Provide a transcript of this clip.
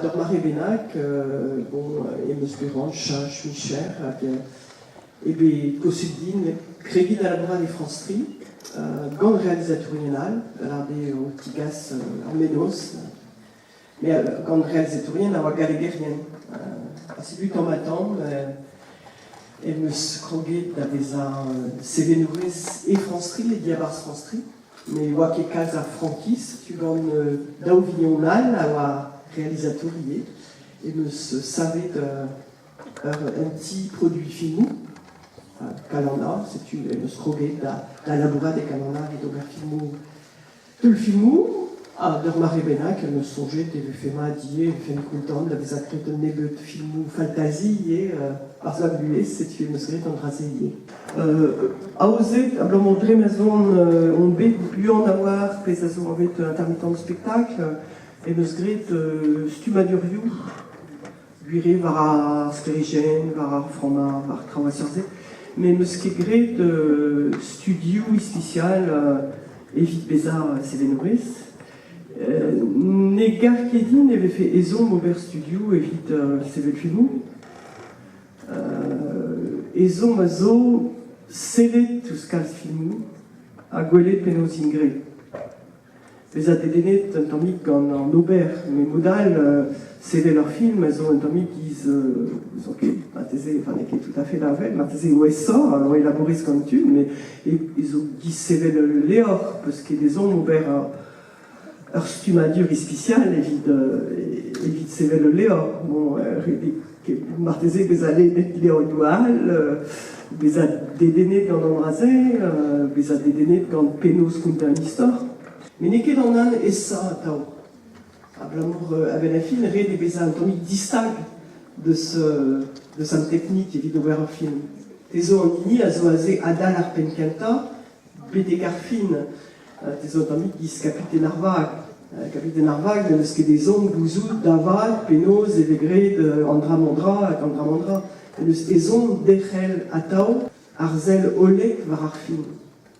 Dormare Benac, bon, et Meusperan, Schmicher, et bien, Kosudin, Crédit à la Bra des Franceries, grande réalisatorienne, des Tigas Arménos, mais grande réalisatorienne, à Galéguérienne. C'est lui en m'attend, et me scroguer d'aveza Sévénourès et Franceries, et Diabars Franceries. Mais waké casa Frankis, tu gagnes d'Auvignonal à réalisatorier et me savait un petit produit film, Calanda, c'est une me scroguer la laboura des Calanda et d'Ober filmou. Tout le filmou, à Dormare Benac, elle me songeait, t'avais fait ma dié, fait une contente, d'avais acté de nebut filmou fantasy, et par ça, lui, c'est tu me serais en graséier. A osé, à montrer maison, on bé, pu en avoir, puis ça se avait intermittent de spectacle, et me serait stumaduriou, lui var sclérigène, var froma, var travailleur, mais me serait de studio spécial, évite Bézard, Sévénoris. Negar Kedin avait fait Ezon Maubert Studio, évite Sévéfilmou. Ezon Mazo, Sélet tout ce qu'elle filmou, à Gouelet Penos Ingré. Les adédénés d'un tomique en Aubert, mais modal, Sélet leur film, elles ont un tomique qui ok, Mathésé, enfin, qui est tout à fait la veille, Mathésé où elle sort, alors élaboré ce comme tu, mais ils ont dit Sélet le Léor, parce qu'il y a des hommes Aubert. Alors, si tu m'as dit spécial, évite c'est le Léor. Bon, Martézé, des années de Léor dual, des adédénés dans l'embrasé, des adédénés dans le pénos contre une histoire. Mais n'est que dans un et ça, tao. L'amour avec la fille, ré des anatomiques distinct de sa technique, évite d'ouvrir un film. Tezo en nini, azoazé adal arpenkenta, bédé carfine. Des automiques qui disent Capitaine Arvag, de ce que des hommes, Bouzou, Davad, Pénos, Évégré, Andra Mandra, et les hommes d'Echel Atao, Arzel Olek, Vararfin.